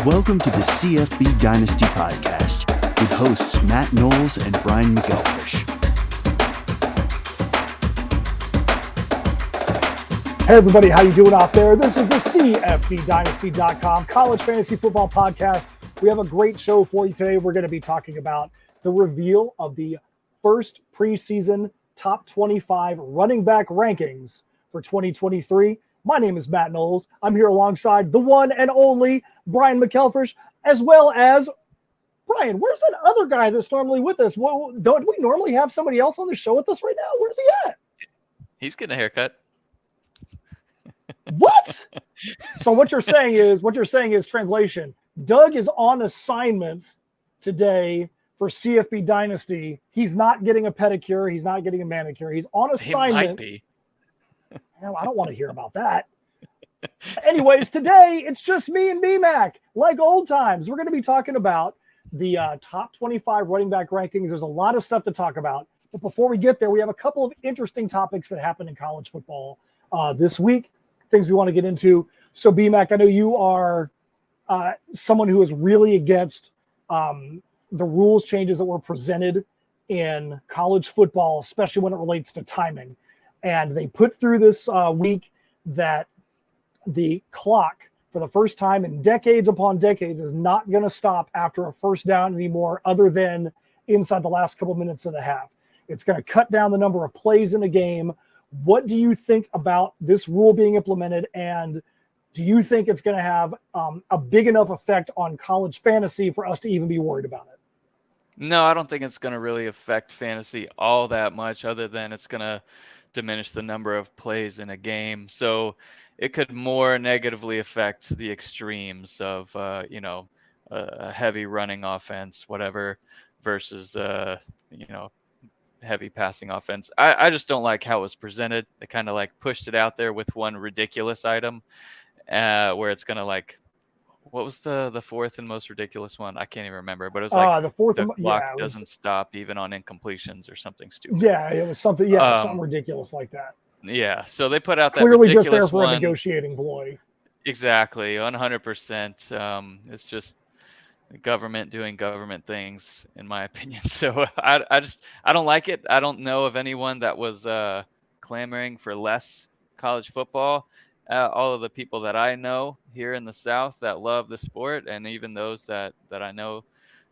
Welcome to the CFB Dynasty Podcast with hosts Matt Knowles and Brian McElfish. Hey everybody, how you doing out there? This is the CFBDynasty.com College Fantasy Football Podcast. We have a great show for you today. We're going to be talking about the reveal of the first preseason top 25 running back rankings for 2023. My name is Matt Knowles. I'm here alongside the one and only Brian McElfish, as well as Brian. Where's that other guy that's normally with us? Don't we normally have somebody else on the show with us right now? Where's he at? He's getting a haircut. What? So what you're saying is translation. Doug is on assignment today for CFB Dynasty. He's not getting a pedicure. He's not getting a manicure. He's on assignment. He might be. Hell, I don't want to hear about that. Anyways, today it's just me and BMAC, like old times. We're going to be talking about the top 25 running back rankings. There's a lot of stuff to talk about. But before we get there, we have a couple of interesting topics that happened in college football this week, things we want to get into. So BMAC, I know you are someone who is really against the rules changes that were presented in college football, especially when it relates to timing. And they put through this week that the clock, for the first time in decades upon decades, is not going to stop after a first down anymore, other than inside the last couple minutes of the half. It's going to cut down the number of plays in a game. What do you think about this rule being implemented? And do you think it's going to have a big enough effect on college fantasy for us to even be worried about it? No, I don't think it's going to really affect fantasy all that much, other than it's going to diminish the number of plays in a game. So it could more negatively affect the extremes of, a heavy running offense, whatever, versus, heavy passing offense. I just don't like how it was presented. They kind of like pushed it out there with one ridiculous item where it's going to what was the fourth and most ridiculous one? I can't even remember, but it was the clock doesn't stop even on incompletions or something stupid. Yeah, it was something. Yeah, something ridiculous like that. Yeah, so they put out that clearly ridiculous just there for one. a negotiating ploy. Exactly, 100%. It's just the government doing government things, in my opinion. So I don't like it. I don't know of anyone that was clamoring for less college football. All of the people that I know here in the South that love the sport, and even those that I know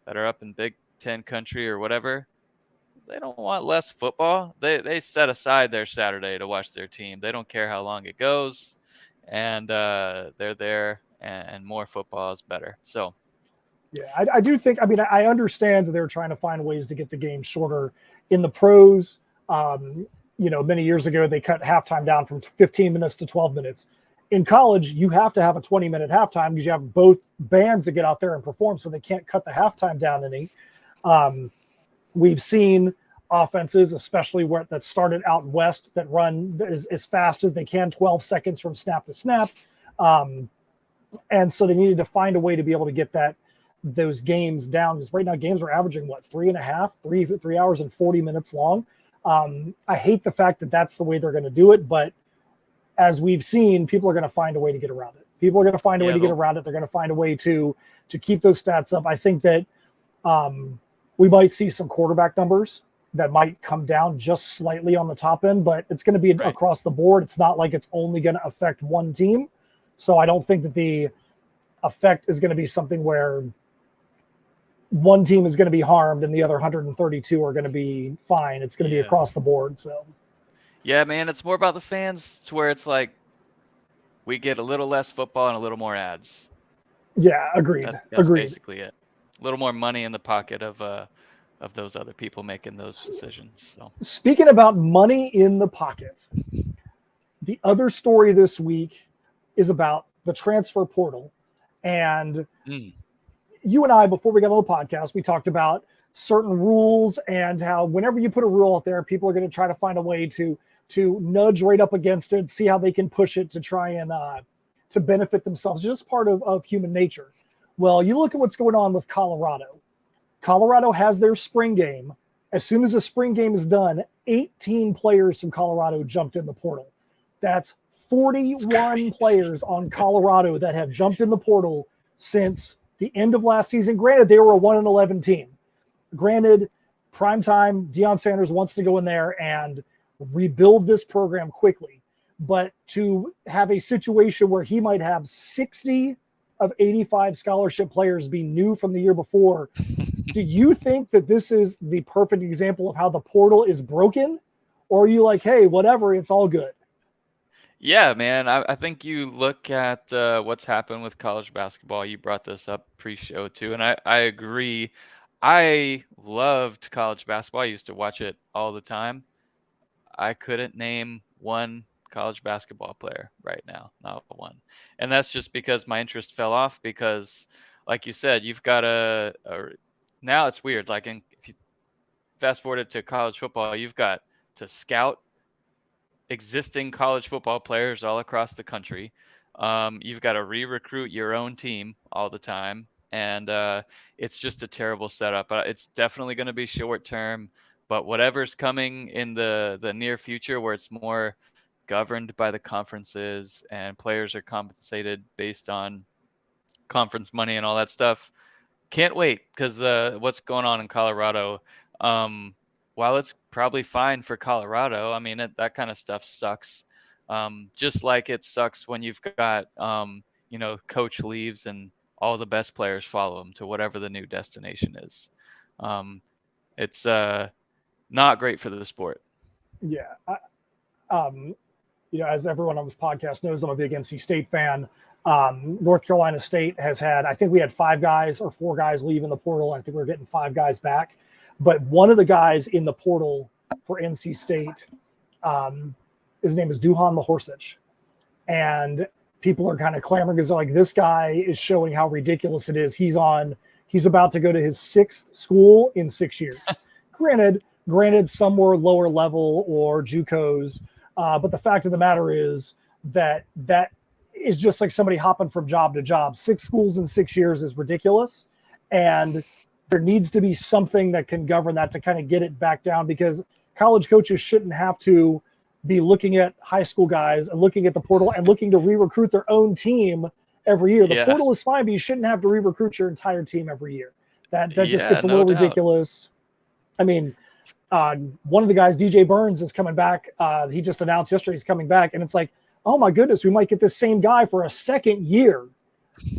that are up in Big Ten country or whatever, they don't want less football. They set aside their Saturday to watch their team. They don't care how long it goes, and they're there, and more football is better. So, yeah, I do think. I mean, I understand that they're trying to find ways to get the game shorter. In the pros, many years ago, they cut halftime down from 15 minutes to 12 minutes. In college, you have to have a 20-minute halftime because you have both bands that get out there and perform, so they can't cut the halftime down any. We've seen offenses, especially that started out west, that run as fast as they can, 12 seconds from snap to snap. And so they needed to find a way to be able to get those games down, because right now games are averaging, 3 hours and 40 minutes long. I hate the fact that that's the way they're going to do it, but as we've seen, people are going to find a way to get around it. People are going to find a way to get around it. They're going to find a way to keep those stats up. I think that we might see some quarterback numbers that might come down just slightly on the top end, but it's going to be across the board. It's not like it's only going to affect one team. So I don't think that the effect is going to be something where one team is going to be harmed and the other 132 are going to be fine. It's going to be across the board. So, yeah, man, it's more about the fans, to where it's like we get a little less football and a little more ads. Yeah, agreed. That's basically it. A little more money in the pocket of those other people making those decisions. So, speaking about money in the pocket, the other story this week is about the transfer portal. And you and I, before we got on the podcast, we talked about certain rules and how whenever you put a rule out there, people are going to try to find a way to nudge right up against it, see how they can push it to try and to benefit themselves. It's just part of human nature. Well, you look at what's going on with Colorado. Colorado has their spring game. As soon as the spring game is done, 18 players from Colorado jumped in the portal. That's 41 players on Colorado that have jumped in the portal since the end of last season, granted, they were a 1-11 team. Granted, primetime, Deion Sanders wants to go in there and rebuild this program quickly. But to have a situation where he might have 60 of 85 scholarship players be new from the year before, do you think that this is the perfect example of how the portal is broken? Or are you like, hey, whatever, it's all good? Yeah, man. I think you look at what's happened with college basketball. You brought this up pre-show too, and I agree. I loved college basketball. I used to watch it all the time. I couldn't name one college basketball player right now, not one. And that's just because my interest fell off because, like you said, you've got now it's weird. Like if you fast forward it to college football, you've got to scout existing college football players all across the country. You've got to re-recruit your own team all the time. And it's just a terrible setup. It's definitely going to be short term, but whatever's coming in the near future where it's more governed by the conferences and players are compensated based on conference money and all that stuff. Can't wait because what's going on in Colorado, while it's probably fine for Colorado, I mean, that kind of stuff sucks. Just like it sucks when you've got, coach leaves and all the best players follow him to whatever the new destination is. It's not great for the sport. Yeah. As everyone on this podcast knows, I'm a big NC State fan. North Carolina State has had, I think we had 5 guys or 4 guys leave in the portal. I think we're getting 5 guys back. But one of the guys in the portal for NC State, his name is Duhan Mahorsic. And people are kind of clamoring because like, this guy is showing how ridiculous it is. He's about to go to his 6th school in 6 years. Granted, some were lower level or JUCOs. But the fact of the matter is that is just like somebody hopping from job to job. 6 schools in 6 years is ridiculous. And there needs to be something that can govern that to kind of get it back down, because college coaches shouldn't have to be looking at high school guys and looking at the portal and looking to re-recruit their own team every year. The portal is fine, but you shouldn't have to re-recruit your entire team every year. That just gets a little ridiculous. I mean, one of the guys, DJ Burns, is coming back. He just announced yesterday he's coming back, and it's like, oh my goodness, we might get this same guy for a second year.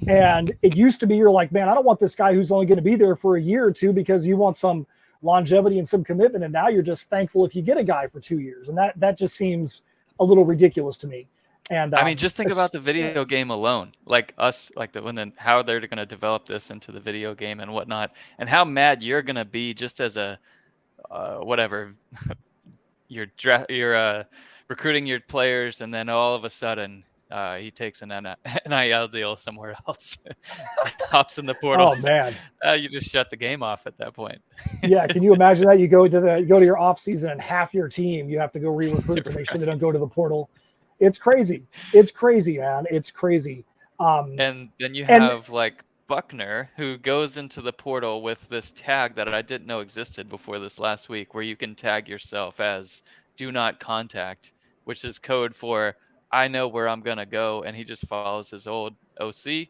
And it used to be, you're like, man, I don't want this guy who's only going to be there for a year or two, because you want some longevity and some commitment. And now you're just thankful if you get a guy for 2 years. And that just seems a little ridiculous to me. And I mean, just think about the video game alone, like us, like how they're going to develop this into the video game and whatnot, and how mad you're going to be just as a whatever you're recruiting your players, and then all of a sudden he takes an NIL deal somewhere else, hops in the portal. Oh man, you just shut the game off at that point. Yeah, can you imagine that? You go to your off season and half your team you have to go re-recruit to make sure they don't go to the portal. It's crazy. It's crazy, man. It's crazy. And then you have like Buckner, who goes into the portal with this tag that I didn't know existed before this last week, where you can tag yourself as "do not contact," which is code for I know where I'm gonna go, and he just follows his old OC.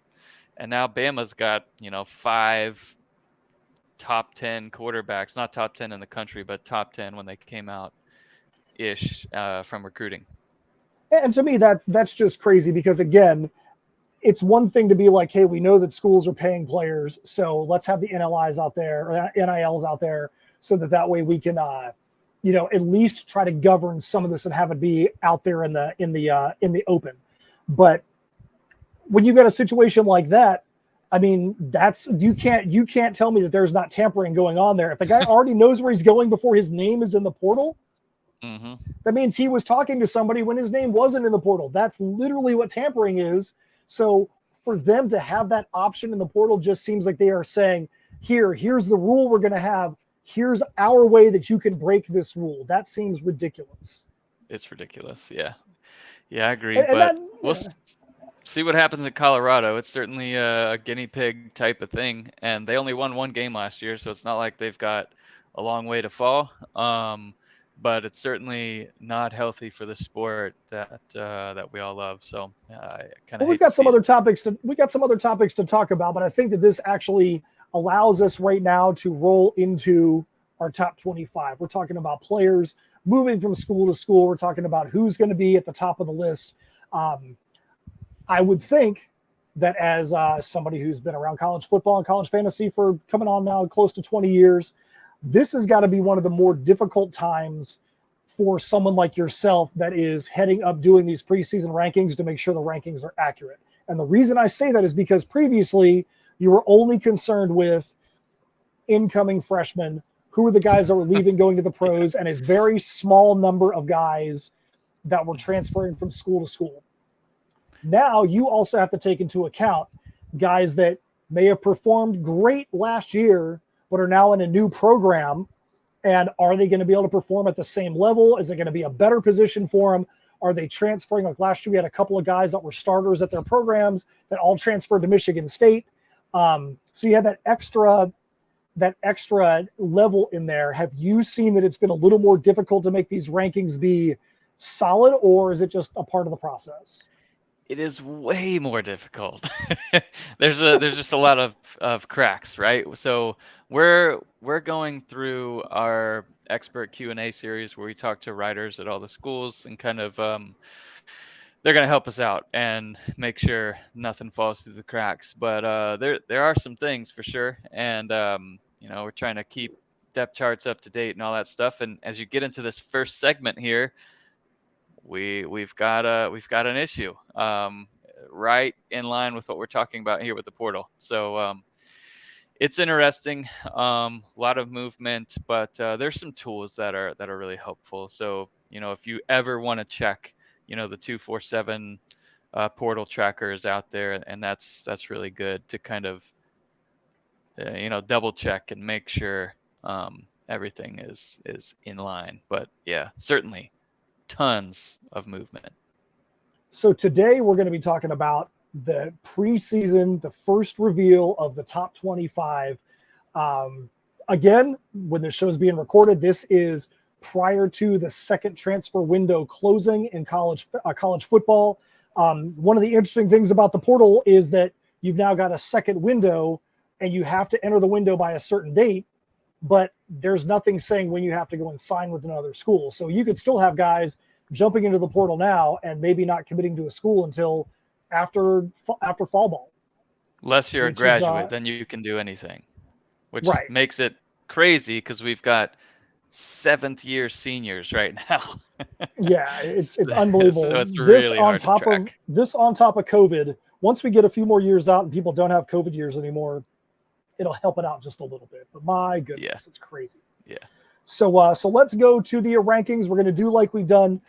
And now Bama's got 5 top 10 quarterbacks, not top 10 in the country, but top 10 when they came out ish from recruiting. And to me, that's just crazy, because again, it's one thing to be like, hey, we know that schools are paying players, so let's have the NLIs out there, or NILs out there, so that way we can, at least try to govern some of this and have it be out there in the open. But when you've got a situation like that, I mean, you can't tell me that there's not tampering going on there. If the guy already knows where he's going before his name is in the portal, that means he was talking to somebody when his name wasn't in the portal. That's literally what tampering is. So for them to have that option in the portal just seems like they are saying, here's the rule we're going to have. Here's our way that you can break this rule. That seems ridiculous. It's ridiculous. Yeah. Yeah, I agree. But we'll see what happens in Colorado. It's certainly a guinea pig type of thing. And they only won 1 game last year, so it's not like they've got a long way to fall. but it's certainly not healthy for the sport that we all love. So I kind of Well, we got some other topics to talk about, but I think that this actually allows us right now to roll into our top 25. We're talking about players moving from school to school. We're talking about who's going to be at the top of the list. I would think that as somebody who's been around college football and college fantasy for coming on now close to 20 years, this has got to be one of the more difficult times for someone like yourself that is heading up doing these preseason rankings to make sure the rankings are accurate. And the reason I say that is because previously you were only concerned with incoming freshmen, who are the guys that were leaving, going to the pros, and a very small number of guys that were transferring from school to school. Now you also have to take into account guys that may have performed great last year, but are now in a new program. And are they going to be able to perform at the same level? Is it going to be a better position for them? Are they transferring? Like last year, we had a couple of guys that were starters at their programs that all transferred to Michigan State. So you have that extra level in there. Have you seen that it's been a little more difficult to make these rankings be solid, or is it just a part of the process? It is way more difficult. There's just a lot of cracks, right? So we're going through our expert Q&A series where we talk to writers at all the schools and kind of they're going to help us out and make sure nothing falls through the cracks. But there are some things for sure, and we're trying to keep depth charts up to date and all that stuff. And as you get into this first segment here, we've got an issue right in line with what we're talking about here with the portal. So it's interesting, a lot of movement, but there's some tools that are really helpful. So if you ever want to check, the 247 portal tracker is out there, and that's really good to kind of double check and make sure everything is in line. But yeah, certainly tons of movement. So today we're going to be talking about the preseason, the first reveal of the top 25. Again, when the show's being recorded, this is prior to the second transfer window closing in college football. One of the interesting things about the portal is that you've now got a second window, and you have to enter the window by a certain date, but there's nothing saying when you have to go and sign with another school. So you could still have guys jumping into the portal now and maybe not committing to a school until after fall ball. Unless you're a graduate, then you can do anything, which makes it crazy because we've got 7th year seniors right now. Yeah, it's unbelievable. So it's really hard to track. This on top of COVID. Once we get a few more years out and people don't have COVID years anymore, it'll help it out just a little bit. But my goodness, It's crazy. Yeah. So let's go to the rankings. We're going to do like we've done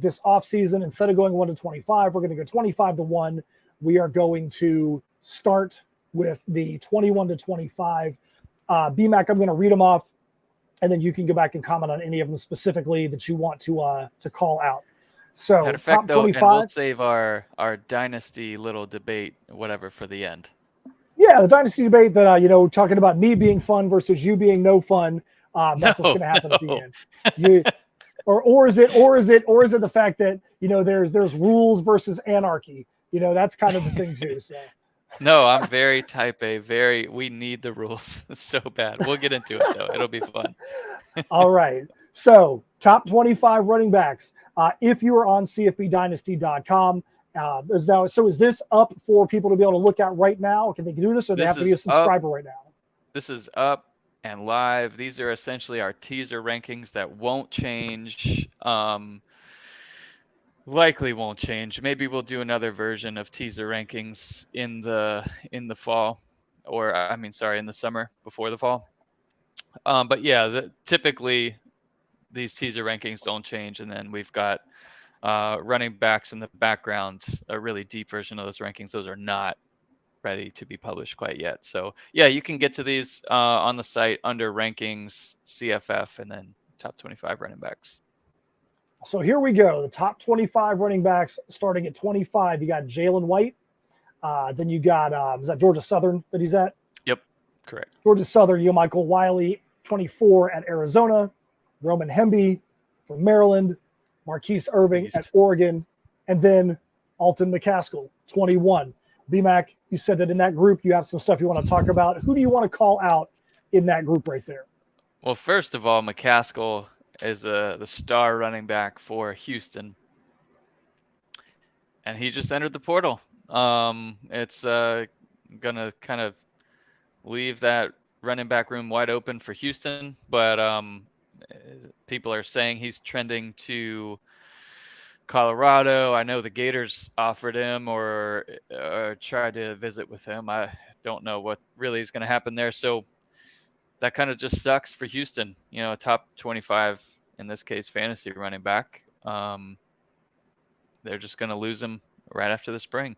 this offseason. Instead of going 1 to 25, we're going to go 25 to 1. We are going to start with the 21 to 25. BMAC, I'm going to read them off, and then you can go back and comment on any of them specifically that you want to call out. So matter of fact, top though, 25. and we'll save our dynasty little debate, whatever, for the end. Yeah, the dynasty debate that talking about me being fun versus you being no fun. That's what's going to happen at the end. Or is it the fact that there's rules versus anarchy? That's kind of the thing too. So. No, I'm very type A. We need the rules so bad. We'll get into it though. It'll be fun. All right. So top 25 running backs. If you are on CFBDynasty.com, is this up for people to be able to look at right now? Can they do this, or they have to be a subscriber right now? This is up and live. These are essentially our teaser rankings that won't change. Likely won't change. Maybe we'll do another version of teaser rankings in the fall, in the summer before the fall. But yeah, typically these teaser rankings don't change, and then we've got running backs in the background, a really deep version of those rankings. Those are not ready to be published quite yet. So yeah, you can get to these on the site under rankings, CFF, and then top 25 running backs. So here we go. The top 25 running backs starting at 25. You got Jalen White. Then you got, is that Georgia Southern that he's at? Yep, correct. Georgia Southern, Michael Wiley, 24 at Arizona. Roman Hemby, from Maryland, Marquise Irving at Oregon, and then Alton McCaskill, 21. BMAC, you said that in that group you have some stuff you want to talk about. Who do you want to call out in that group right there? Well, first of all, McCaskill is the star running back for Houston, and he just entered the portal. It's gonna kind of leave that running back room wide open for Houston, but people are saying he's trending to Colorado. I know the Gators offered him or tried to visit with him. I don't know what really is going to happen there. So that kind of just sucks for Houston. You know, a top 25, in this case, fantasy running back. They're just going to lose him right after the spring.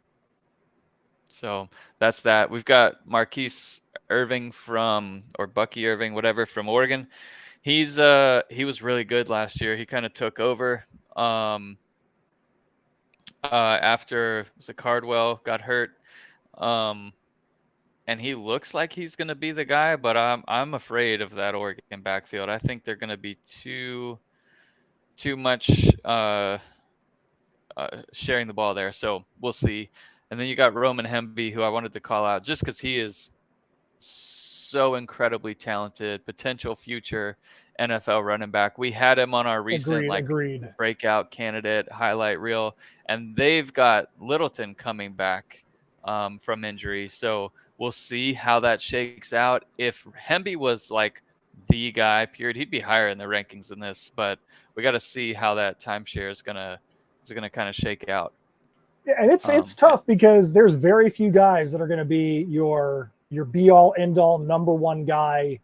So that's that. We've got Marquise Irving or Bucky Irving, whatever, from Oregon. He was really good last year. He kind of took over after Cardwell got hurt. And he looks like he's going to be the guy, but I'm afraid of that Oregon backfield. I think they're going to be too much sharing the ball there. So we'll see. And then you got Roman Hemby, who I wanted to call out just because he is so incredibly talented, potential future NFL running back. We had him on our recent breakout candidate highlight reel, and they've got Littleton coming back from injury. So we'll see how that shakes out. If Hemby was like the guy, period, he'd be higher in the rankings than this. But we got to see how that timeshare is gonna kind of shake out. Yeah, and it's tough because there's very few guys that are going to be your be all end all number one guy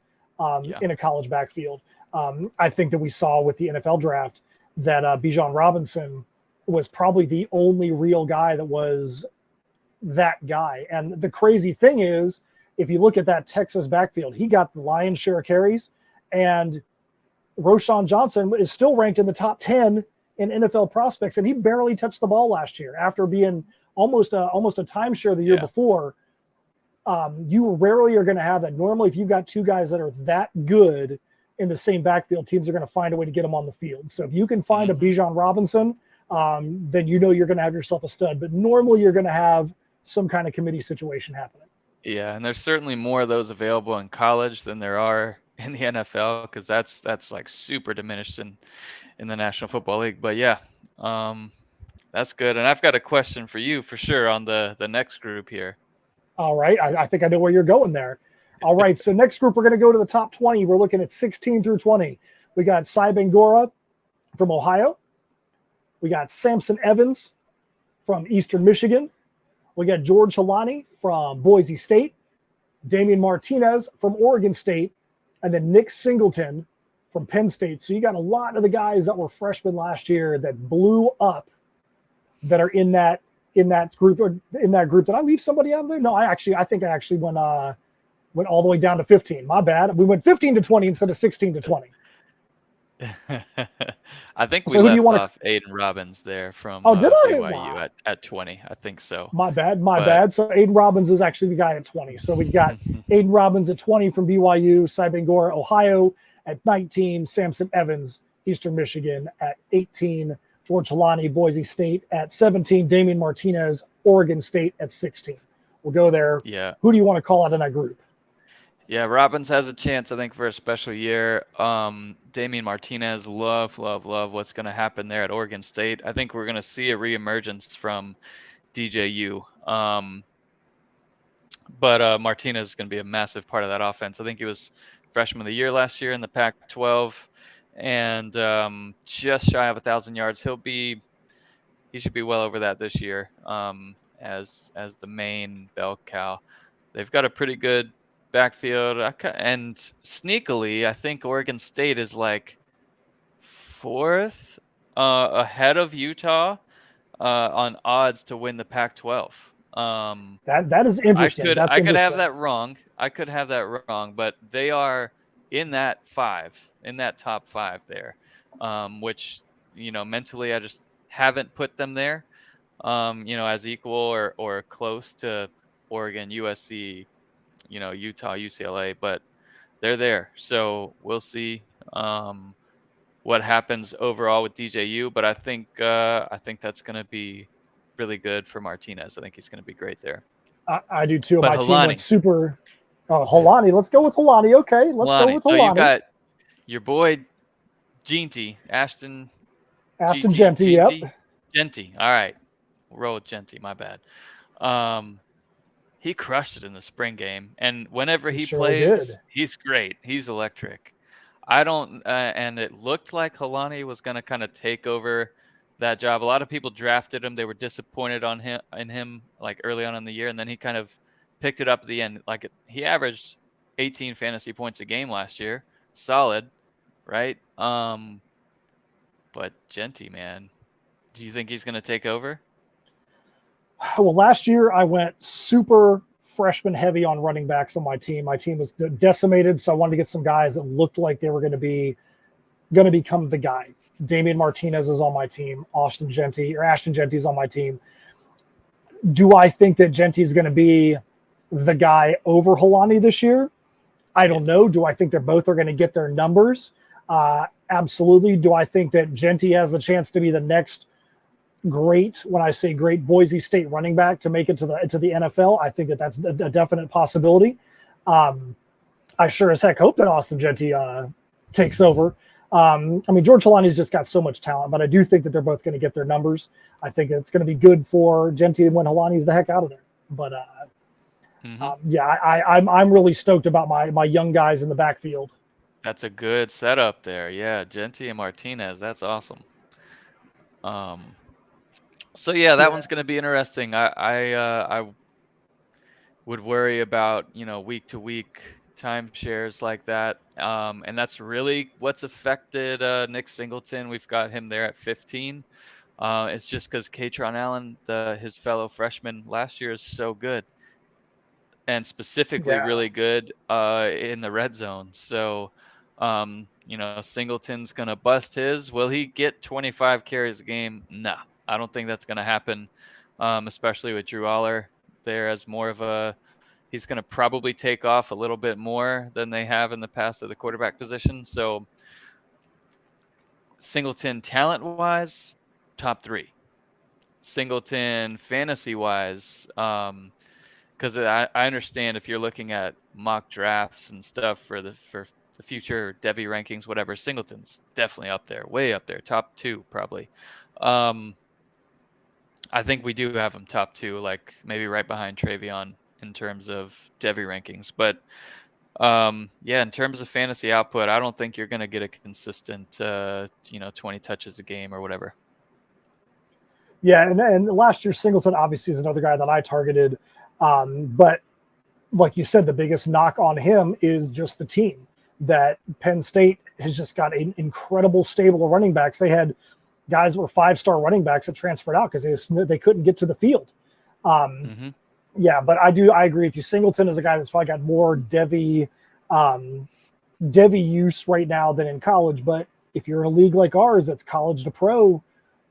in a college backfield. I think that we saw with the NFL draft that Bijan Robinson was probably the only real guy that was that guy. And the crazy thing is, if you look at that Texas backfield, he got the lion's share of carries, and Roschon Johnson is still ranked in the top 10 in NFL prospects, and he barely touched the ball last year after being almost a timeshare the year before. You rarely are going to have that. Normally, if you've got two guys that are that good in the same backfield, teams are going to find a way to get them on the field. So if you can find a Bijan Robinson, then you know you're going to have yourself a stud. But normally you're going to have some kind of committee situation happening. Yeah, and there's certainly more of those available in college than there are in the NFL, because that's like super diminished in the National Football League. But yeah, that's good. And I've got a question for you for sure on the next group here. All right. I think I know where you're going there. All right. So next group, we're going to go to the top 20. We're looking at 16 through 20. We got Cy Bangura from Ohio. We got Samson Evans from Eastern Michigan. We got George Halani from Boise State. Damian Martinez from Oregon State. And then Nick Singleton from Penn State. So you got a lot of the guys that were freshmen last year that blew up that are in that group. Did I leave somebody out there? No, I think I actually went all the way down to 15. My bad. We went 15 to 20 instead of 16 to 20. I think we left off Aiden Robbins there from BYU at 20. I think so. My bad. So Aiden Robbins is actually the guy at 20. So we've got Aiden Robbins at 20 from BYU, Cy Bangura, Ohio at 19, Samson Evans, Eastern Michigan at 18, George Halani, Boise State at 17, Damian Martinez, Oregon State at 16. We'll go there. Yeah. Who do you want to call out in that group? Yeah, Robbins has a chance, I think, for a special year. Damian Martinez, love what's going to happen there at Oregon State. I think we're going to see a reemergence from DJU. But Martinez is going to be a massive part of that offense. I think he was freshman of the year last year in the Pac-12, and just shy of 1,000 yards. He should be well over that this year as the main bell cow. They've got a pretty good backfield, and sneakily, I think Oregon State is like fourth ahead of Utah on odds to win the Pac-12. That is interesting. I could have that wrong. But they are in that top five there, which mentally I just haven't put them there, as equal or close to Oregon, USC, Utah, UCLA, but they're there. So we'll see. what happens overall with DJU, but I think that's going to be really good for Martinez. I think he's going to be great there. I do too. But My team went Helani. super. Helani. Let's go with Helani. Okay, let's go with Helani. So you got your boy Genty, Ashton Genty. Yep. Genty. All right. We'll roll with Genty. My bad. He crushed it in the spring game. And whenever he plays, he's great. He's electric. And it looked like Helani was going to kind of take over that job. A lot of people drafted him. They were disappointed in him like early on in the year. And then he kind of picked it up at the end. Like he averaged 18 fantasy points a game last year. Solid, right? But Genty, man, do you think he's going to take over? Well, last year I went super freshman heavy on running backs on my team. My team was decimated, so I wanted to get some guys that looked like they were going to become the guy. Damian Martinez is on my team. Ashton Genty is on my team. Do I think that Genty is going to be the guy over Helani this year? I don't know. Do I think they're both are going to get their numbers? Absolutely. Do I think that Genty has the chance to be the next great, when I say great, Boise State running back to make it to the NFL? I think that's a definite possibility. I sure as heck hope that Ashton Genty takes over. I mean, George Helani's just got so much talent, but I do think that they're both going to get their numbers. I think it's going to be good for Genty when Helani's the heck out of there. But I'm really stoked about my young guys in the backfield. That's a good setup there. Yeah, Genty and Martinez. That's awesome. So yeah, that one's going to be interesting. I would worry about, week to week timeshares like that. And that's really what's affected Nick Singleton. We've got him there at 15. It's just because Katron Allen, his fellow freshman last year, is so good. And specifically really good in the red zone. So, Singleton's going to bust his. Will he get 25 carries a game? No, I don't think that's going to happen, especially with Drew Aller there as more of he's going to probably take off a little bit more than they have in the past at the quarterback position. So Singleton talent-wise, top 3. Singleton fantasy-wise, because I understand if you're looking at mock drafts and stuff for the future Devy rankings, whatever, Singleton's definitely up there, way up there, top 2 probably. I think we do have him top 2, like maybe right behind Travion in terms of Devy rankings. But in terms of fantasy output, I don't think you're going to get a consistent 20 touches a game or whatever. Yeah, and last year Singleton obviously is another guy that I targeted. But like you said, the biggest knock on him is just the team. That Penn State has just got an incredible stable of running backs. They had guys that were 5-star running backs that transferred out because they couldn't get to the field. Yeah, but I agree with you. Singleton is a guy that's probably got more Devy use right now than in college. But if you're in a league like ours that's college to pro,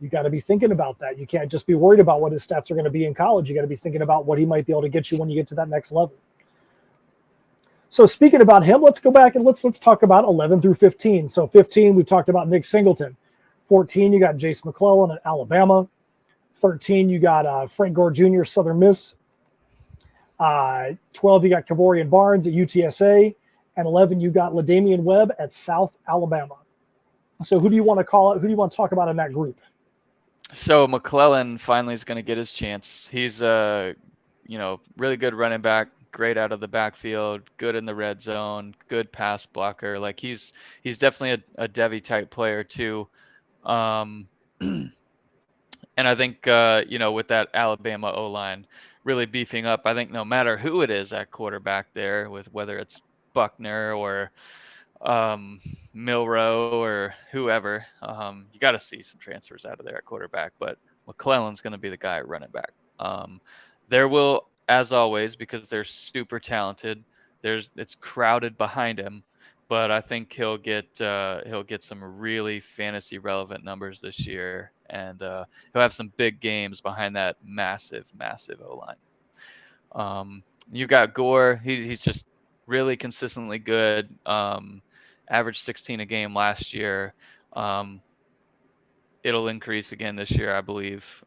you got to be thinking about that. You can't just be worried about what his stats are going to be in college. You got to be thinking about what he might be able to get you when you get to that next level. So speaking about him, let's go back and let's talk about 11 through 15. So 15, we've talked about Nick Singleton. 14, you got Jace McClellan at Alabama. 13, you got Frank Gore Jr., Southern Miss. 12, you got Kavorian Barnes at UTSA. And 11, you got LaDamian Webb at South Alabama. So who do you want to call it? Who do you want to talk about in that group? So McClellan finally is going to get his chance. He's a, really good running back, great out of the backfield, good in the red zone, good pass blocker. Like he's definitely a Devy type player too. And I think, with that Alabama O-line really beefing up, I think no matter who it is at quarterback there, with whether it's Buckner or Milrow or whoever, you got to see some transfers out of there at quarterback, but McClellan's going to be the guy at running back. There will, as always, because they're super talented, it's crowded behind him, but I think he'll get some really fantasy relevant numbers this year, and he'll have some big games behind that massive O-line. You got Gore. He's just really consistently good. Averaged 16 a game last year. It'll increase again this year, I believe.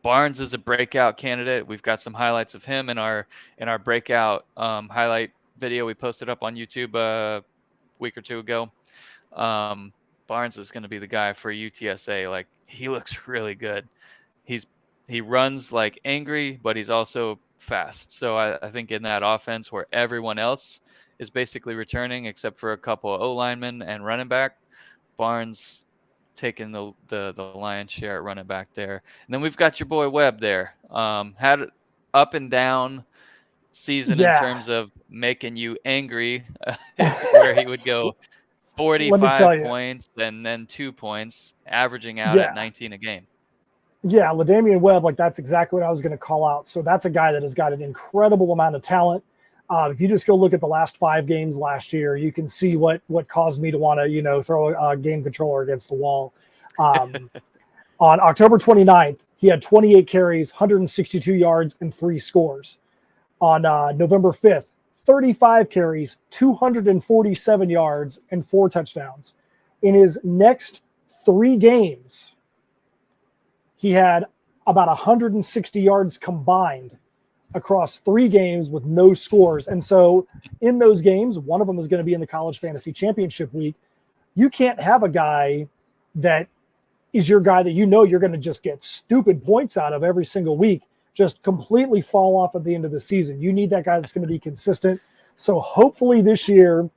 Barnes is a breakout candidate. We've got some highlights of him in our breakout highlight video we posted up on YouTube a week or two ago. Barnes is going to be the guy for UTSA. Like, he looks really good. He runs like angry, but he's also fast. So I think in that offense where everyone else is basically returning except for a couple of O linemen and running back, Barnes taking the lion's share at running back there. And then we've got your boy Webb there. Had up and down season in terms of making you angry, where he would go 45 points and then 2 points, averaging out at 19 a game. Yeah, LaDamian Webb, like, that's exactly what I was going to call out. So that's a guy that has got an incredible amount of talent. If you just go look at the last 5 games last year, you can see what caused me to want to, throw a game controller against the wall. On October 29th, he had 28 carries, 162 yards, and 3 scores. On November 5th, 35 carries, 247 yards, and 4 touchdowns. In his next 3 games, he had about 160 yards combined across 3 games with no scores. And so in those games, one of them is going to be in the College Fantasy Championship week. You can't have a guy that is your guy that you're going to just get stupid points out of every single week, just completely fall off at the end of the season. You need that guy that's going to be consistent. So hopefully this year,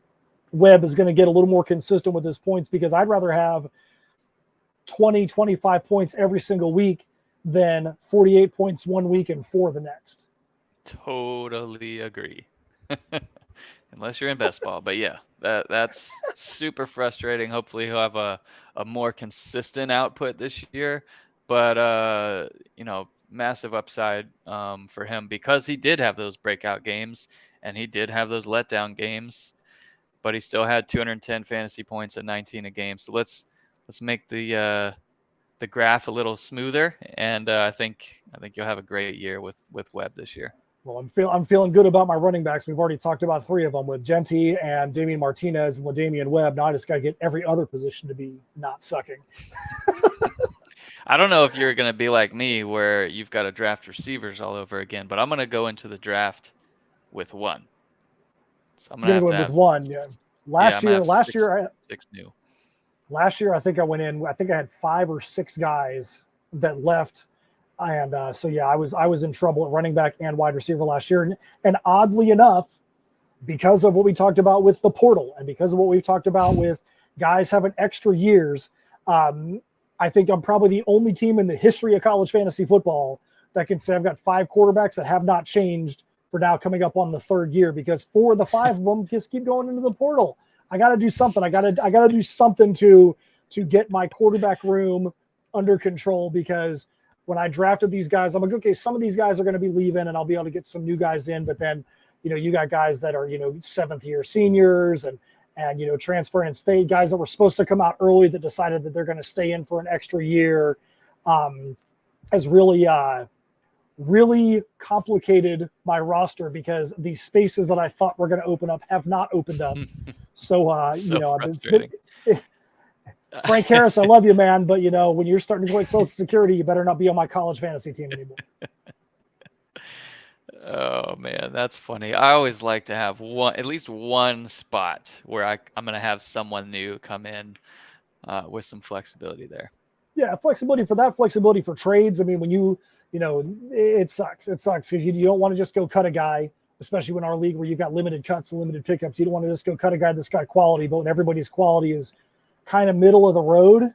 Webb is going to get a little more consistent with his points, because I'd rather have 20, 25 points every single week than 48 points one week and 4 the next. Totally agree. Unless you're in best ball. But yeah, that's super frustrating. Hopefully he'll have a more consistent output this year. But, massive upside for him, because he did have those breakout games and he did have those letdown games, but he still had 210 fantasy points at 19 a game. So let's make the graph a little smoother, and I think you'll have a great year with Webb this year. Well, I'm feeling good about my running backs. We've already talked about 3 of them, with Genty and Damian Martinez and LaDamian Webb. Now I just got to get every other position to be not sucking. I don't know if you're going to be like me, where you've got to draft receivers all over again, but I'm going to go into the draft with 1. So I'm going to have with 1. Yeah. Last year, 6 new. Last year, I think I had 5 or 6 guys that left. And I was in trouble at running back and wide receiver last year. And oddly enough, because of what we talked about with the portal and because of what we've talked about with guys having extra years, I think I'm probably the only team in the history of college fantasy football that can say I've got 5 quarterbacks that have not changed for now coming up on the 3rd year, because 4 of the 5 of them just keep going into the portal. I got to do something. I got to do something to get my quarterback room under control, because when I drafted these guys, I'm like, okay, some of these guys are going to be leaving and I'll be able to get some new guys in. But then, you got guys that are, 7th year seniors and transfer in state, guys that were supposed to come out early that decided that they're going to stay in for an extra year, has really complicated my roster, because these spaces that I thought were going to open up have not opened up. So, frustrating. Frank Harris, I love you, man, but when you're starting to collect Social Security, you better not be on my college fantasy team anymore. Oh man, that's funny. I always like to have at least one spot where I'm going to have someone new come in with some flexibility there. Yeah, flexibility for trades. I mean, when it sucks. It sucks because you don't want to just go cut a guy, especially when our league where you've got limited cuts and limited pickups. You don't want to just go cut a guy that's got quality, but when everybody's quality is kind of middle of the road,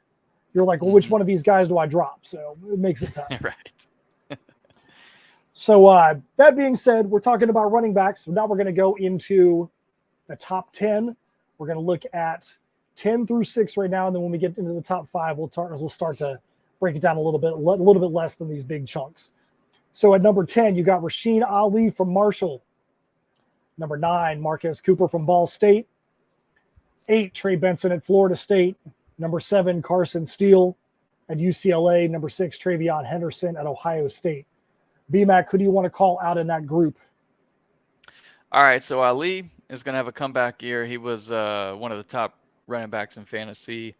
you're like, well, which one of these guys do I drop? So it makes it tough. Right. So that being said, we're talking about running backs. So now we're going to go into the top 10. We're going to look at 10 through 6 right now. And then when we get into the top 5, we'll start to break it down a little bit less than these big chunks. So at number 10, you got Rasheen Ali from Marshall. Number 9, Marquez Cooper from Ball State. 8, Trey Benson at Florida State. Number 7, Carson Steele at UCLA. Number 6, Travion Henderson at Ohio State. BMAC, who do you want to call out in that group? All right, so Ali is going to have a comeback year. He was one of the top running backs in fantasy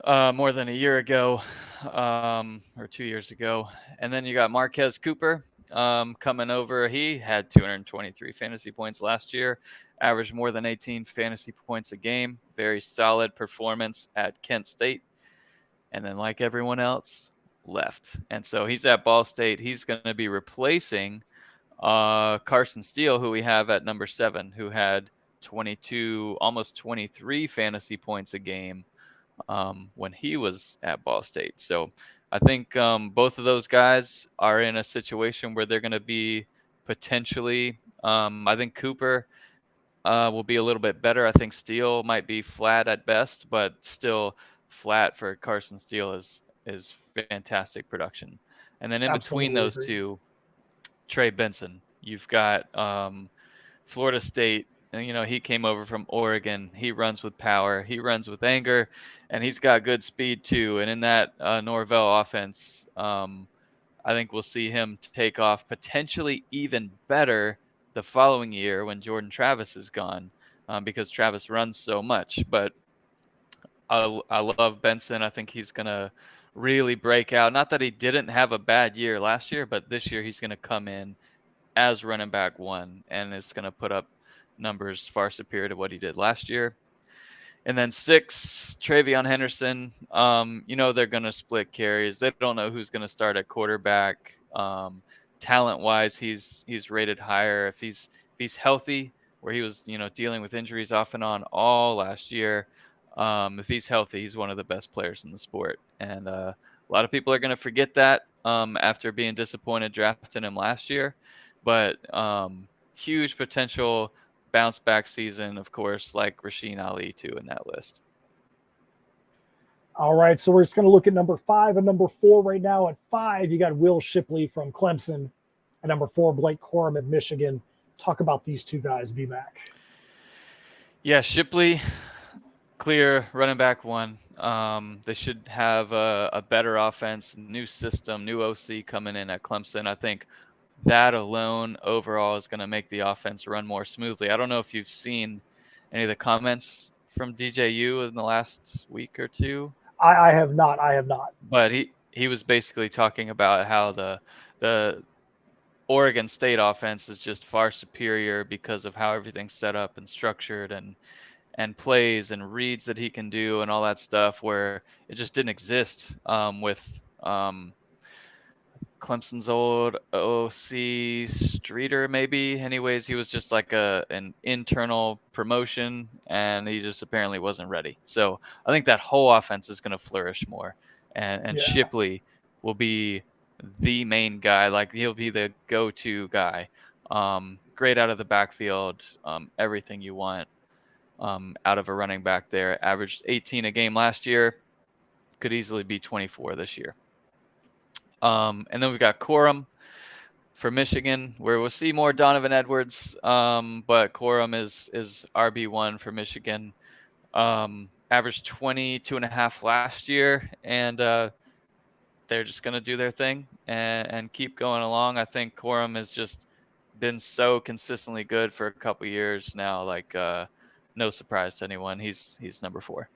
more than a year ago, or 2 years ago. And then you got Marquez Cooper coming over. He had 223 fantasy points last year, averaged more than 18 fantasy points a game. Very solid performance at Kent State. And then, like everyone else, left. And so he's at Ball State. He's going to be replacing Carson Steele, who we have at number 7, who had 22, almost 23 fantasy points a game when he was at Ball State. So I think both of those guys are in a situation where they're going to be potentially. I think Cooper will be a little bit better. I think Steele might be flat at best, but still flat for Carson Steele is fantastic production. And then in between those two, Trey Benson. You've got Florida State. And, he came over from Oregon. He runs with power. He runs with anger, and he's got good speed too. And in that Norvell offense, I think we'll see him take off potentially even better the following year when Jordan Travis is gone, because Travis runs so much. But I love Benson. I think he's going to really break out. Not that he didn't have a bad year last year, but this year he's going to come in as running back 1 and is going to put up numbers far superior to what he did last year. And then 6, Travion Henderson. They're going to split carries. They don't know who's going to start at quarterback. Talent-wise, he's rated higher if he's healthy, where he was dealing with injuries off and on all last year. If he's healthy, he's one of the best players in the sport. And a lot of people are going to forget that after being disappointed drafting him last year. But huge potential bounce back season, of course, like Rasheen Ali too in that list. All right, so we're just going to look at number 5 and number 4 right now. At 5, you got Will Shipley from Clemson. At number 4, Blake Corum at Michigan. Talk about these two guys, B-Mac. Yeah, Shipley, clear running back 1. They should have a better offense, new system, new OC coming in at Clemson. I think that alone overall is going to make the offense run more smoothly. I don't know if you've seen any of the comments from DJU in the last week or two. I have not. But he was basically talking about how the Oregon State offense is just far superior because of how everything's set up and structured and plays and reads that he can do and all that stuff, where it just didn't exist with Clemson's old OC Streeter, maybe. Anyways, he was just like an internal promotion, and he just apparently wasn't ready. So I think that whole offense is going to flourish more, and Shipley will be the main guy. Like, he'll be the go-to guy. Great out of the backfield, everything you want out of a running back there. Averaged 18 a game last year, could easily be 24 this year. And then we've got Corum for Michigan, where we'll see more Donovan Edwards, but Corum is RB1 for Michigan. Averaged 22.5 last year, and they're just going to do their thing and keep going along. I think Corum has just been so consistently good for a couple years now, like no surprise to anyone. He's number 4.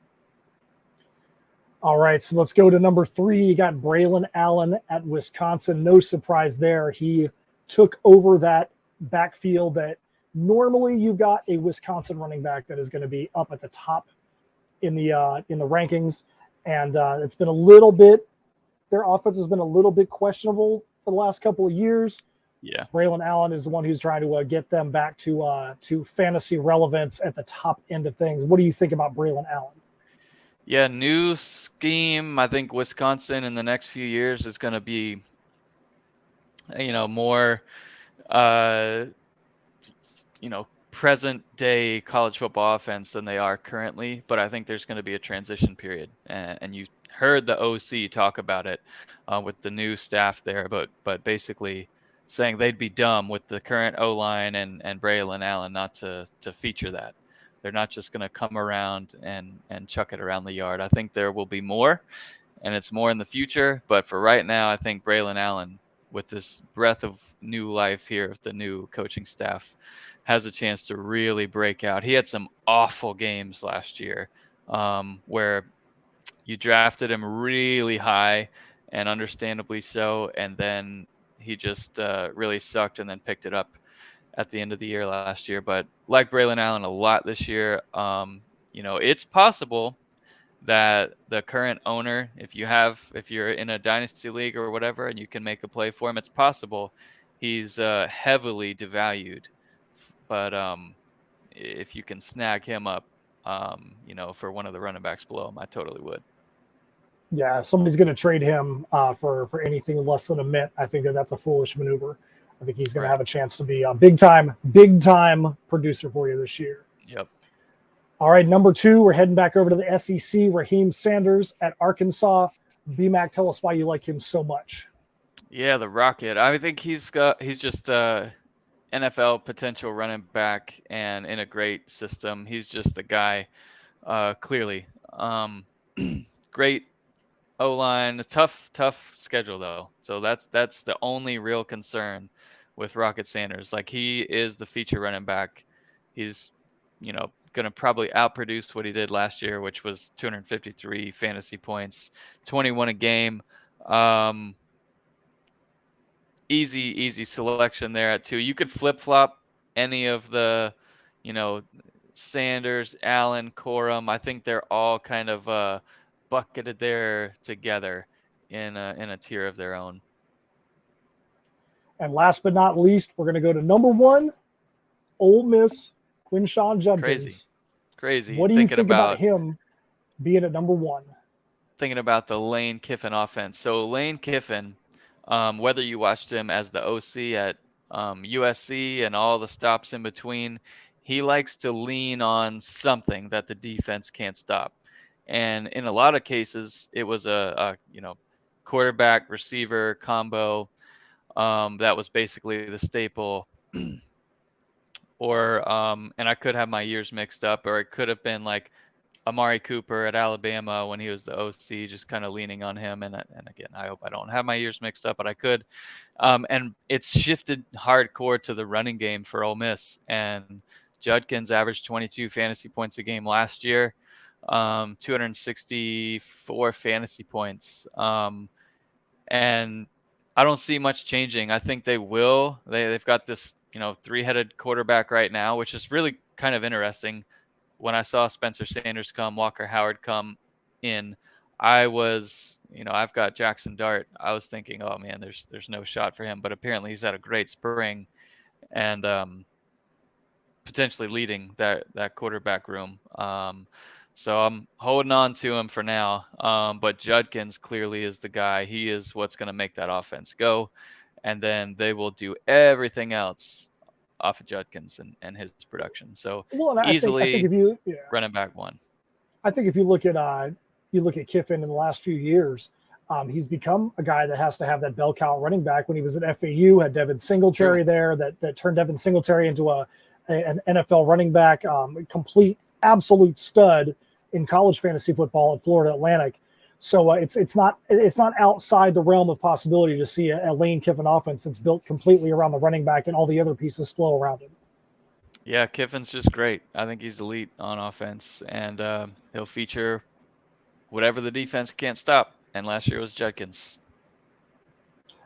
All right, so let's go to number 3. You got Braylon Allen at Wisconsin. No surprise there. He took over that backfield that normally you've got a Wisconsin running back that is going to be up at the top in the rankings. And it's been a little bit, their offense has been a little bit questionable for the last couple of years. Yeah. Braylon Allen is the one who's trying to get them back to fantasy relevance at the top end of things. What do you think about Braylon Allen? Yeah, new scheme. I think Wisconsin in the next few years is going to be, more, present day college football offense than they are currently. But I think there's going to be a transition period, and you heard the OC talk about it with the new staff there. But basically saying they'd be dumb with the current O-line and Braylon Allen not to feature that. They're not just going to come around and chuck it around the yard. I think there will be more, and it's more in the future. But for right now, I think Braylon Allen, with this breath of new life here of the new coaching staff, has a chance to really break out. He had some awful games last year where you drafted him really high, and understandably so, and then he just really sucked and then picked it up at the end of the year last year. But like Braylon Allen a lot this year, it's possible that the current owner, if you're in a dynasty league or whatever, and you can make a play for him, it's possible he's heavily devalued. But if you can snag him up, for one of the running backs below him, I totally would. Yeah, if somebody's going to trade him for anything less than a mint, I think that's a foolish maneuver. I think he's going to have a chance to be a big time producer for you this year. Yep. All right, number 2, we're heading back over to the SEC. Raheem Sanders at Arkansas. BMAC, tell us why you like him so much. Yeah, the Rocket. I think he's just NFL potential running back and in a great system. He's just the guy, clearly. Great O-line, a tough schedule though. So that's the only real concern with Rocket Sanders. Like, he is the feature running back. He's, going to probably outproduce what he did last year, which was 253 fantasy points, 21 a game. Easy selection there at 2. You could flip-flop any of the, Sanders, Allen, Corum. I think they're all kind of bucketed there together in a tier of their own. And last but not least, we're going to go to number 1, Ole Miss, Quinshon Judkins. Crazy. What do you think about him being at number 1? Thinking about the Lane Kiffin offense. So Lane Kiffin, whether you watched him as the OC at USC and all the stops in between, he likes to lean on something that the defense can't stop. And in a lot of cases, it was a quarterback receiver combo that was basically the staple. Or and I could have my years mixed up, or it could have been like Amari Cooper at Alabama when he was the OC, just kind of leaning on him. And again, I hope I don't have my years mixed up, but I could. And it's shifted hardcore to the running game for Ole Miss. And Judkins averaged 22 fantasy points a game last year, 264 fantasy points. And I don't see much changing. I think they will. They've got this, 3-headed quarterback right now, which is really kind of interesting. When I saw Spencer Sanders come, Walker Howard come in, I was, I've got Jackson Dart. I was thinking, oh man, there's no shot for him. But apparently he's had a great spring and potentially leading that quarterback room. So I'm holding on to him for now. But Judkins clearly is the guy. He is what's going to make that offense go. And then they will do everything else off of Judkins and his production. So easily I think if you, running back 1. I think if you look at Kiffin in the last few years, he's become a guy that has to have that bell cow running back. When he was at FAU, had Devin Singletary there that turned Devin Singletary into an NFL running back, complete absolute stud in college fantasy football at Florida Atlantic. So it's not outside the realm of possibility to see a Lane Kiffin offense that's built completely around the running back and all the other pieces flow around him. Yeah, Kiffin's just great. I think he's elite on offense, and he'll feature whatever the defense can't stop. And last year was Judkins.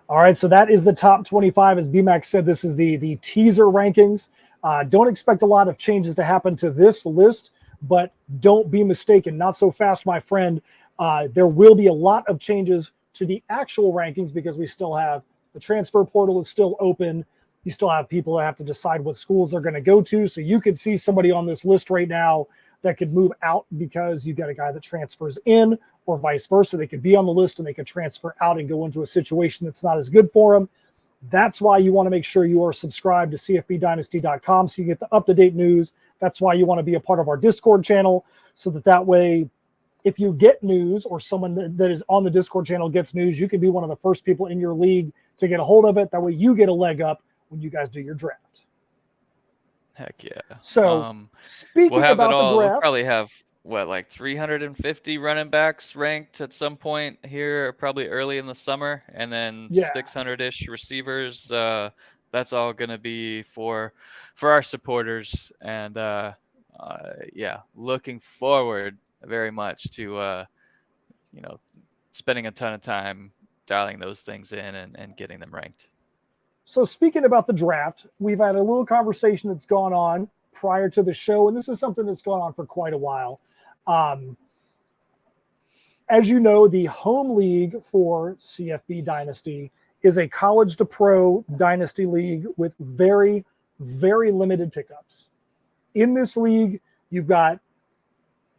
All right, so that is the top 25. As BMAC said, this is the teaser rankings. Don't expect a lot of changes to happen to this list, but don't be mistaken. Not so fast, my friend. There will be a lot of changes to the actual rankings because we still have the transfer portal is still open. You still have people that have to decide what schools they're going to go to. So you could see somebody on this list right now that could move out because you got a guy that transfers in, or vice versa. They could be on the list and they could transfer out and go into a situation that's not as good for them. That's why you want to make sure you are subscribed to cfbdynasty.com so you get the up-to-date news. That's why you want to be a part of our Discord channel so that way, if you get news or someone that is on the Discord channel gets news, you can be one of the first people in your league to get a hold of it. That way you get a leg up when you guys do your draft. Heck yeah. So speaking about the draft. We'll probably have, 350 running backs ranked at some point here, probably early in the summer, and then 600-ish receivers. That's all going to be for our supporters. And, looking forward very much to spending a ton of time dialing those things in and getting them ranked. So speaking about the draft, we've had a little conversation that's gone on prior to the show, and this is something that's gone on for quite a while. As you know, the home league for CFB Dynasty is a college to pro dynasty league with very, very limited pickups. In this league, you've got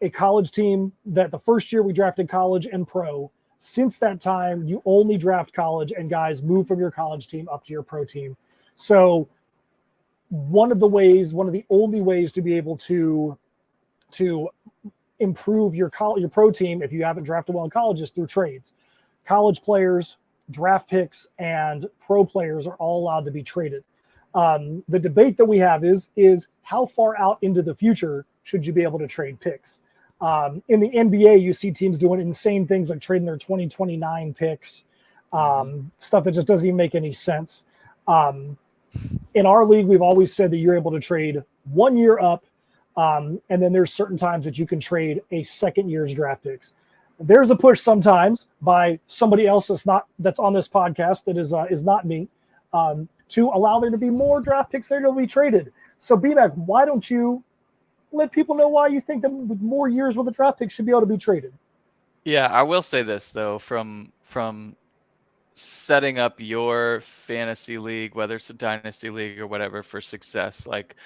a college team that the first year we drafted college and pro. Since that time, you only draft college, and guys move from your college team up to your pro team. So one of the only ways to be able to improve your pro team if you haven't drafted well in college is through trades. College players, draft picks, and pro players are all allowed to be traded. The debate that we have is how far out into the future should you be able to trade picks? In the NBA, you see teams doing insane things like trading their 2029 picks, stuff that just doesn't even make any sense. In our league, we've always said that you're able to trade 1 year up, and then there's certain times that you can trade a second year's draft picks. There's a push sometimes by somebody else that's on this podcast that is not me, to allow there to be more draft picks there to be traded. So BMAC, why don't you let people know why you think that more years with the draft picks should be able to be traded? Yeah, I will say this though, from setting up your fantasy league, whether it's a dynasty league or whatever, for success, like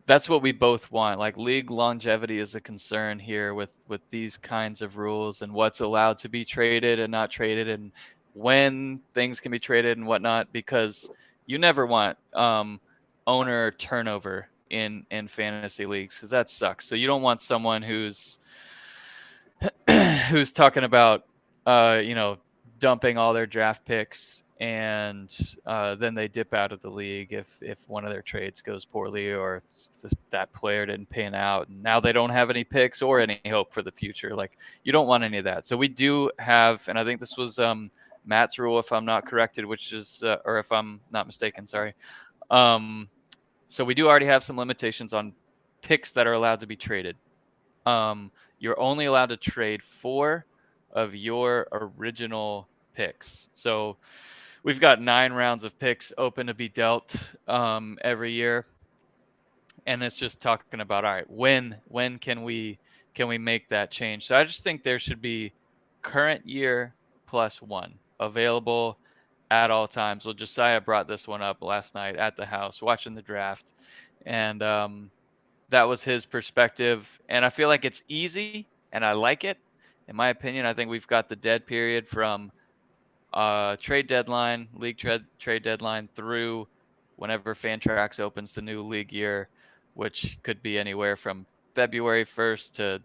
that's what we both want. Like league longevity is a concern here with these kinds of rules and what's allowed to be traded and not traded, and when things can be traded and whatnot, because you never want owner turnover in fantasy leagues, because that sucks. So you don't want someone who's talking about dumping all their draft picks and then they dip out of the league if one of their trades goes poorly, or that player didn't pan out and now they don't have any picks or any hope for the future. Like, you don't want any of that. So we do have, and I think this was Matt's rule, if I'm not corrected, which is or if I'm not mistaken, sorry. So we do already have some limitations on picks that are allowed to be traded. You're only allowed to trade 4 of your original picks. So we've got 9 rounds of picks open to be dealt every year. And it's just talking about, all right, when can we make that change? So I just think there should be current year plus 1 available at all times. Well, Josiah brought this one up last night at the house watching the draft, and that was his perspective. And I feel like it's easy, and I like it. In my opinion, I think we've got the dead period from trade deadline, league trade deadline, through whenever Fantrax opens the new league year, which could be anywhere from February 1st to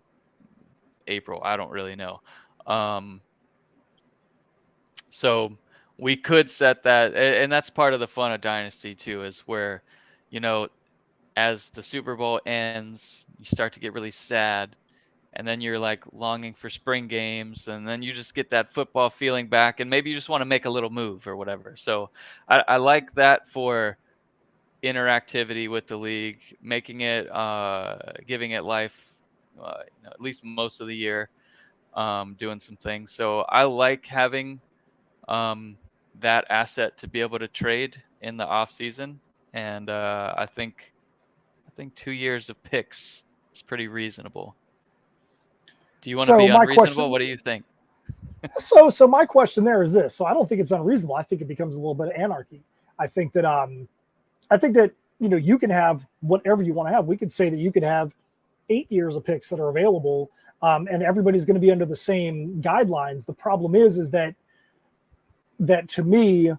April. I don't really know. So we could set that, and that's part of the fun of Dynasty too, is where, as the Super Bowl ends, you start to get really sad, and then you're like longing for spring games, and then you just get that football feeling back, and maybe you just want to make a little move or whatever. So I like that for interactivity with the league, making it, giving it life, at least most of the year, doing some things. So I like having that asset to be able to trade in the off season. And I think 2 years of picks is pretty reasonable. Do you want to be unreasonable? What do you think? So my question there is this. So I don't think it's unreasonable. I think it becomes a little bit of anarchy. I think that you can have whatever you want to have. We could say that you could have 8 years of picks that are available, and everybody's going to be under the same guidelines. The problem is that to me,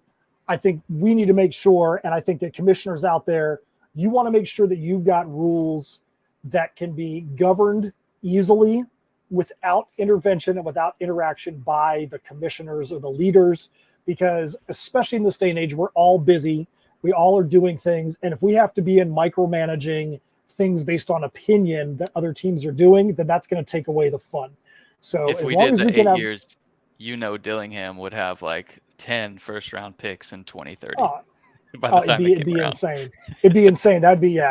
I think we need to make sure, and I think that commissioners out there, you want to make sure that you've got rules that can be governed easily without intervention and without interaction by the commissioners or the leaders, because especially in this day and age, we're all busy. We all are doing things. And if we have to be in micromanaging things based on opinion that other teams are doing, then that's going to take away the fun. So if we did the 8 years, Dillingham would have like 10 first-round picks in 2030. By the time it'd be insane. It'd be insane. That'd be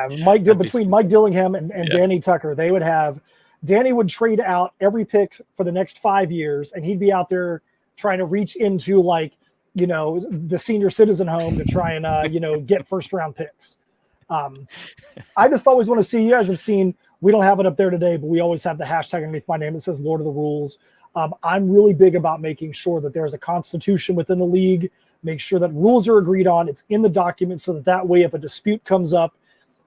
between Mike Dillingham and Danny Tucker, they would have Danny would trade out every pick for the next 5 years, and he'd be out there trying to reach into like, you know, the senior citizen home to try and, you know, get first round picks. I just always want to see, you guys have seen, we don't have it up there today, but we always have the hashtag underneath my name that says Lord of the Rules. I'm really big about making sure that there's a constitution within the league, make sure that rules are agreed on, it's in the document, so that way if a dispute comes up,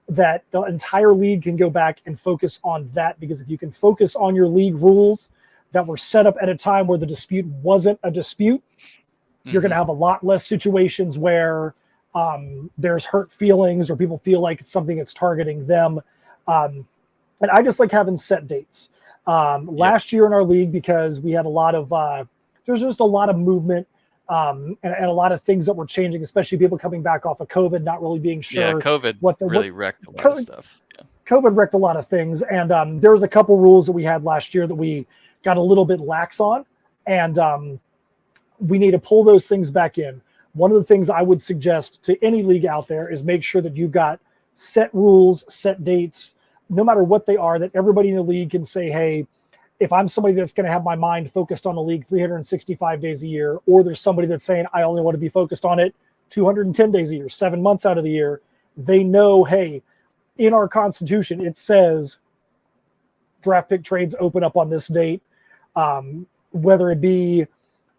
that the entire league can go back and focus on that. Because if you can focus on your league rules that were set up at a time where the dispute wasn't a dispute, you're going to have a lot less situations where there's hurt feelings or people feel like it's something that's targeting them. And I just like having set dates. Last year in our league, because we had a lot of, there's just a lot of movement and a lot of things that were changing, especially people coming back off of COVID, not really being sure. Yeah, COVID really wrecked a lot of stuff. Yeah. COVID wrecked a lot of things. And there was a couple rules that we had last year that we got a little bit lax on. And we need to pull those things back in. One of the things I would suggest to any league out there is make sure that you've got set rules, set dates, no matter what they are, that everybody in the league can say, hey, if I'm somebody that's going to have my mind focused on the league 365 days a year, or there's somebody that's saying, I only want to be focused on it 210 days a year, 7 months out of the year, they know, hey, in our constitution, it says draft pick trades open up on this date, whether it be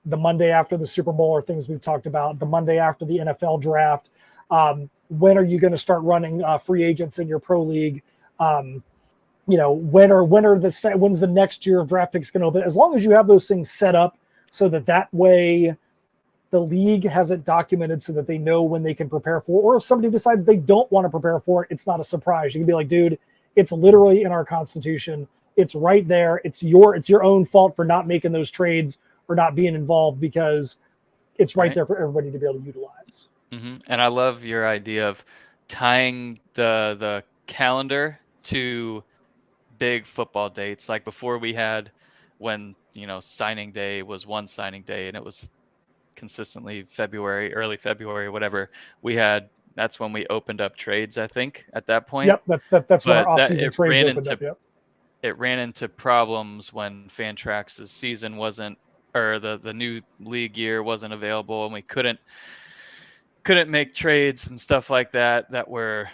the Monday after the Super Bowl or things we've talked about, the Monday after the NFL draft. When are you going to start running free agents in your pro league? You know, when's the next year of draft picks going to open? As long as you have those things set up so that way the league has it documented so that they know when they can prepare for it. Or if somebody decides they don't want to prepare for it, it's not a surprise. You can be like, dude, it's literally in our constitution. It's right there. It's your own fault for not making those trades or not being involved, because it's right there for everybody to be able to utilize. Mm-hmm. And I love your idea of tying the calendar to big football dates. Like before, we had when, you know, signing day was one signing day and it was consistently February, early February, whatever. That's when we opened up trades, I think, at that point. Yep, that's when our off-season trades opened up. Yep. It ran into problems when Fantrax's season wasn't, or the new league year wasn't available, and we couldn't make trades and stuff like that were,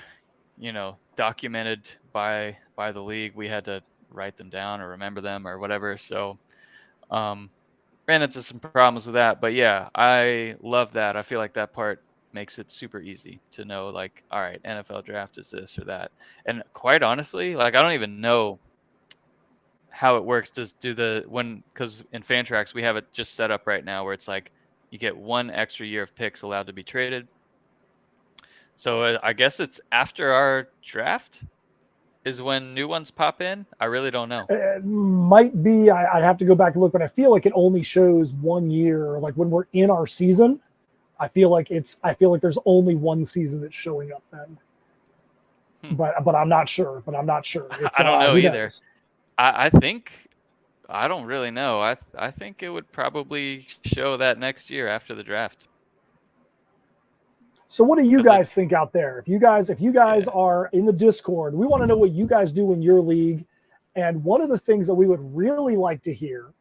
you know, documented by the league. We had to write them down or remember them or whatever. So ran into some problems with that. But yeah, I love that. I feel like that part makes it super easy to know, like, all right, NFL draft is this or that. And quite honestly, like, I don't even know how it works. Because in Fantrax we have it just set up right now where it's like you get one extra year of picks allowed to be traded. So I guess it's after our draft is when new ones pop in. I really don't know. It might be. I'd have to go back and look, but I feel like it only shows 1 year. Like when we're in our season, I feel like there's only one season that's showing up then. But I'm not sure. I don't know either. I think I don't really know. I think it would probably show that next year after the draft. So what do you guys think out there? If you guys are in the Discord, we want to know what you guys do in your league. And one of the things that we would really like to hear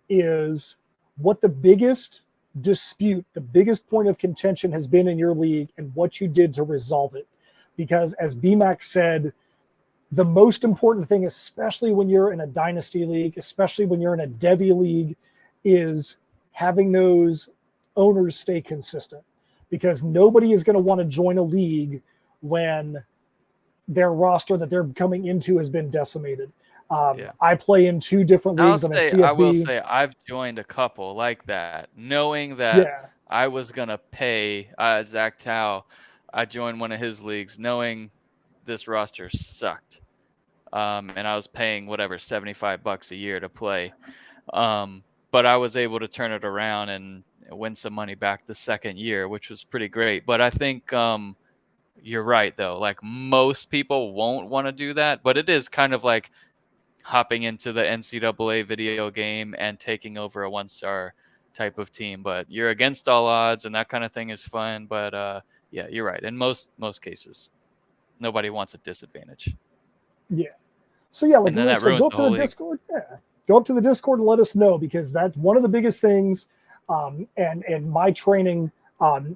is what the biggest dispute, the biggest point of contention has been in your league and what you did to resolve it. Because as BMAC said, the most important thing, especially when you're in a dynasty league, especially when you're in a Devy league, is having those owners stay consistent. Because nobody is going to want to join a league when their roster that they're coming into has been decimated. I play in 2 different leagues. I will say I've joined a couple like that, knowing that I was going to pay Zach Tao. I joined one of his leagues knowing this roster sucked. And I was paying whatever, $75 a year to play. But I was able to turn it around and win some money back the second year, which was pretty great. But I think you're right, though. Like, most people won't want to do that, but it is kind of like hopping into the NCAA video game and taking over a 1-star type of team. But you're against all odds, and that kind of thing is fun. But yeah, you're right. In most cases, nobody wants a disadvantage. Yeah. So yeah, like And then you that said, ruins go up the to whole the league. Discord. Yeah, go up to the Discord and let us know, because that's one of the biggest things. And my training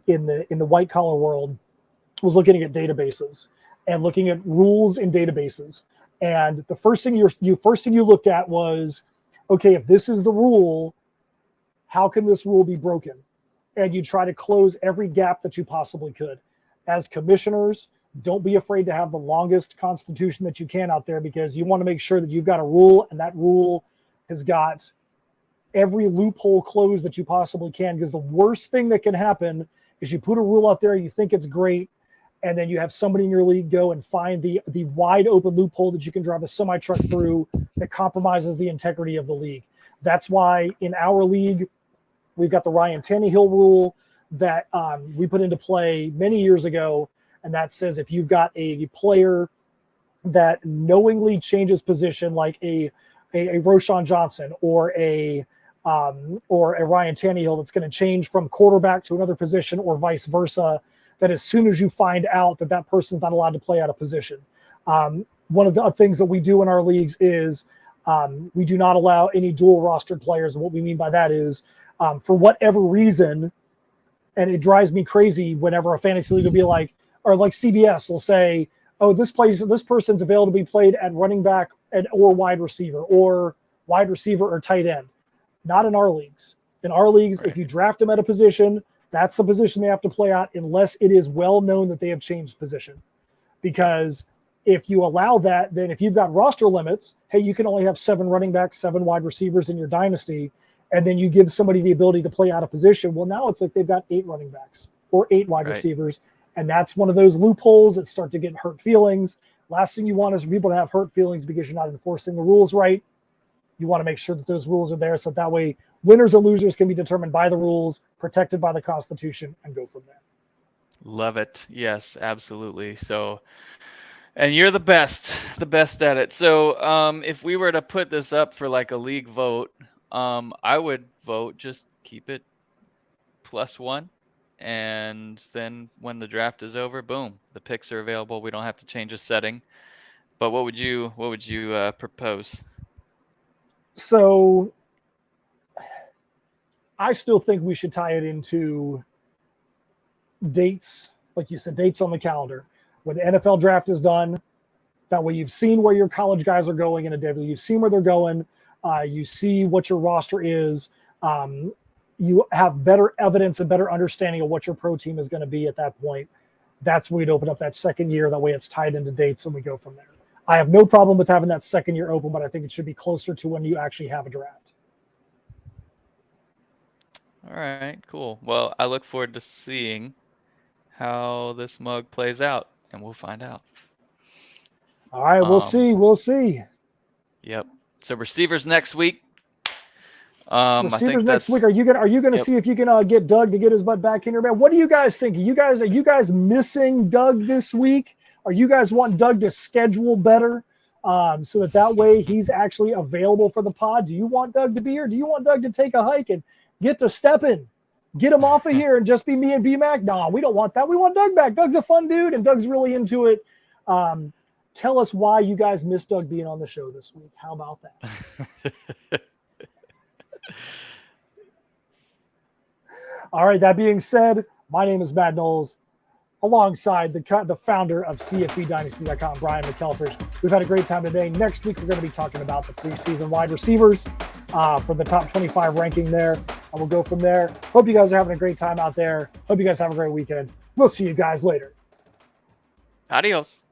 in the white collar world was looking at databases and looking at rules in databases. And the first thing you looked at was, okay, if this is the rule, how can this rule be broken? And you try to close every gap that you possibly could. As commissioners, don't be afraid to have the longest constitution that you can out there, because you want to make sure that you've got a rule, and that rule has got every loophole closed that you possibly can. Because the worst thing that can happen is you put a rule out there, you think it's great, and then you have somebody in your league go and find the wide open loophole that you can drive a semi truck through that compromises the integrity of the league. That's why in our league, we've got the Ryan Tannehill rule that we put into play many years ago. And that says if you've got a player that knowingly changes position, like a Roshan Johnson or a Ryan Tannehill, that's going to change from quarterback to another position or vice versa, that as soon as you find out that that person's not allowed to play out of position. One of the things that we do in our leagues is we do not allow any dual rostered players. And what we mean by that is, for whatever reason, and it drives me crazy whenever a fantasy league will be like, or like CBS will say, oh, this person's available to be played at running back or wide receiver or tight end. Not in our leagues. In our leagues, Right. If you draft them at a position, that's the position they have to play out, unless it is well known that they have changed position. Because if you allow that, then if you've got roster limits, hey, you can only have 7 running backs, 7 wide receivers in your dynasty, and then you give somebody the ability to play out of position. Well, now it's like they've got 8 running backs or 8 wide Right. receivers. And that's one of those loopholes that start to get hurt feelings. Last thing you want is for people to have hurt feelings because you're not enforcing the rules right. You want to make sure that those rules are there, so that way winners and losers can be determined by the rules, protected by the Constitution, and go from there. Love it. Yes, absolutely. So, and you're the best at it. So, if we were to put this up for like a league vote, I would vote just keep it +1, and then when the draft is over, boom, the picks are available. We don't have to change a setting. But what would you propose? So I still think we should tie it into dates, like you said, dates on the calendar. When the NFL draft is done, that way you've seen where your college guys are going in a day. You've seen where they're going. You see what your roster is. You have better evidence and better understanding of what your pro team is going to be at that point. That's where we'd open up that second year. That way it's tied into dates and we go from there. I have no problem with having that second year open, but I think it should be closer to when you actually have a draft. All right, cool. Well, I look forward to seeing how this mug plays out, and we'll find out. All right, we'll see. We'll see. Yep. So receivers next week. I Receivers think next week. Are you gonna see if you can get Doug to get his butt back in here, man? What do you guys think? Are you guys missing Doug this week? Are you guys want Doug to schedule better so that way he's actually available for the pod? Do you want Doug to be here? Do you want Doug to take a hike and get to stepping? Get him off of here and just be me and B-Mac? No, we don't want that. We want Doug back. Doug's a fun dude, and Doug's really into it. Tell us why you guys missed Doug being on the show this week. How about that? All right, that being said, my name is Matt Knowles, alongside the founder of CFBDynasty.com, Brian McElfresh. We've had a great time today. Next week, we're going to be talking about the preseason wide receivers for the top 25 ranking there, and we'll go from there. Hope you guys are having a great time out there. Hope you guys have a great weekend. We'll see you guys later. Adios.